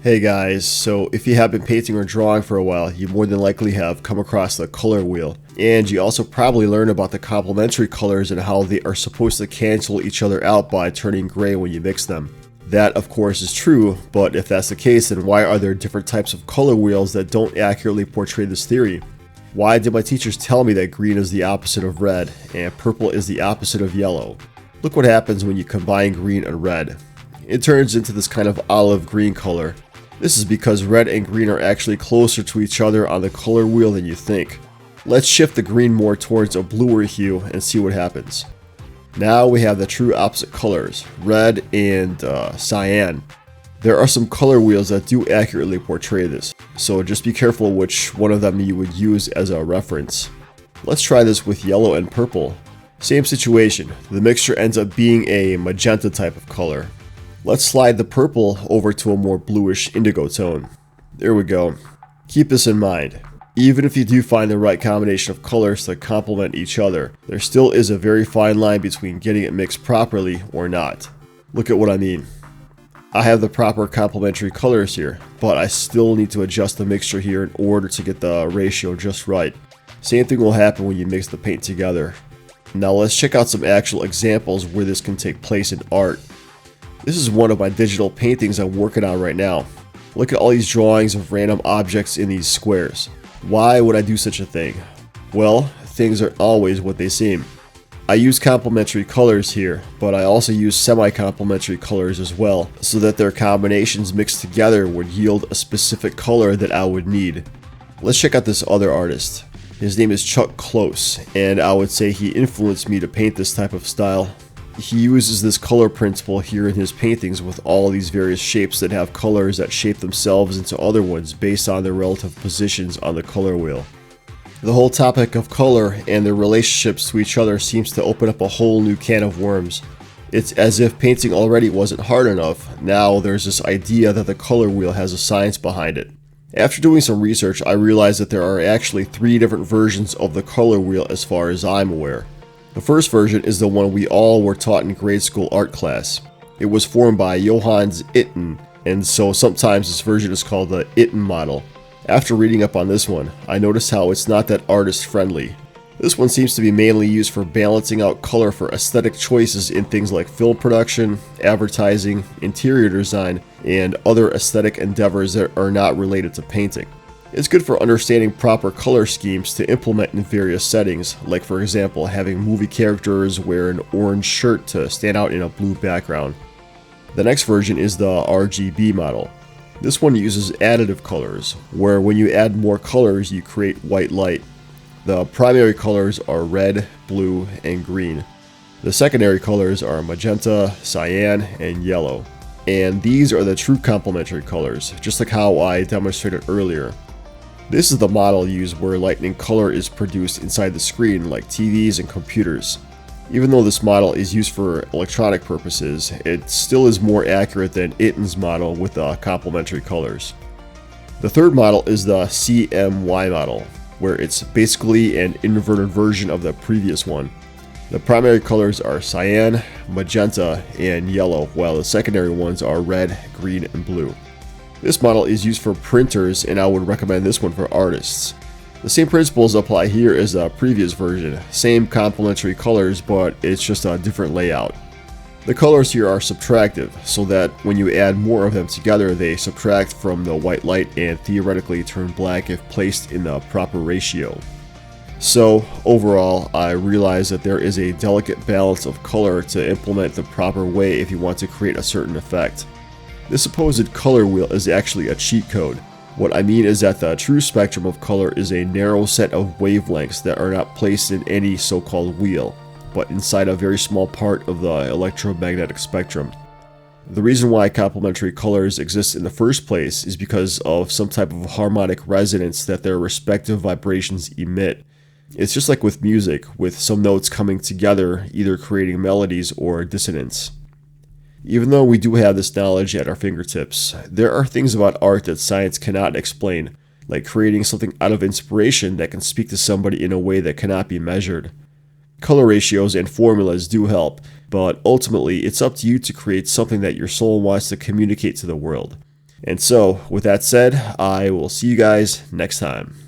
Hey guys, so if you have been painting or drawing for a while, you more than likely have come across the color wheel. And you also probably learned about the complementary colors and how they are supposed to cancel each other out by turning gray when you mix them. That of course is true, but if that's the case, then why are there different types of color wheels that don't accurately portray this theory? Why did my teachers tell me that green is the opposite of red and purple is the opposite of yellow? Look what happens when you combine green and red. It turns into this kind of olive green color. This is because red and green are actually closer to each other on the color wheel than you think. Let's shift the green more towards a bluer hue and see what happens. Now we have the true opposite colors, red and cyan. There are some color wheels that do accurately portray this, so just be careful which one of them you would use as a reference. Let's try this with yellow and purple. Same situation, the mixture ends up being a magenta type of color. Let's slide the purple over to a more bluish indigo tone. There we go. Keep this in mind. Even if you do find the right combination of colors to complement each other, there still is a very fine line between getting it mixed properly or not. Look at what I mean. I have the proper complementary colors here, but I still need to adjust the mixture here in order to get the ratio just right. Same thing will happen when you mix the paint together. Now let's check out some actual examples where this can take place in art. This is one of my digital paintings I'm working on right now. Look at all these drawings of random objects in these squares. Why would I do such a thing? Well, things aren't always what they seem. I use complementary colors here, but I also use semi-complementary colors as well, so that their combinations mixed together would yield a specific color that I would need. Let's check out this other artist. His name is Chuck Close, and I would say he influenced me to paint this type of style. He uses this color principle here in his paintings with all these various shapes that have colors that shape themselves into other ones based on their relative positions on the color wheel. The whole topic of color and their relationships to each other seems to open up a whole new can of worms. It's as if painting already wasn't hard enough, now there's this idea that the color wheel has a science behind it. After doing some research, I realized that there are actually 3 different versions of the color wheel as far as I'm aware. The first version is the one we all were taught in grade school art class. It was formed by Johannes Itten, and so sometimes this version is called the Itten model. After reading up on this one, I noticed how it's not that artist friendly. This one seems to be mainly used for balancing out color for aesthetic choices in things like film production, advertising, interior design, and other aesthetic endeavors that are not related to painting. It's good for understanding proper color schemes to implement in various settings, like for example having movie characters wear an orange shirt to stand out in a blue background. The next version is the RGB model. This one uses additive colors, where when you add more colors you create white light. The primary colors are red, blue, and green. The secondary colors are magenta, cyan, and yellow. And these are the true complementary colors, just like how I demonstrated earlier. This is the model used where lightning color is produced inside the screen like TVs and computers. Even though this model is used for electronic purposes, it still is more accurate than Itten's model with the complementary colors. The third model is the CMY model, where it's basically an inverted version of the previous one. The primary colors are cyan, magenta, and yellow, while the secondary ones are red, green, and blue. This model is used for printers, and I would recommend this one for artists. The same principles apply here as the previous version, same complementary colors, but it's just a different layout. The colors here are subtractive, so that when you add more of them together they subtract from the white light and theoretically turn black if placed in the proper ratio. So overall, I realize that there is a delicate balance of color to implement the proper way if you want to create a certain effect. This supposed color wheel is actually a cheat code. What I mean is that the true spectrum of color is a narrow set of wavelengths that are not placed in any so-called wheel, but inside a very small part of the electromagnetic spectrum. The reason why complementary colors exist in the first place is because of some type of harmonic resonance that their respective vibrations emit. It's just like with music, with some notes coming together, either creating melodies or dissonance. Even though we do have this knowledge at our fingertips, there are things about art that science cannot explain, like creating something out of inspiration that can speak to somebody in a way that cannot be measured. Color ratios and formulas do help, but ultimately it's up to you to create something that your soul wants to communicate to the world. And so, with that said, I will see you guys next time.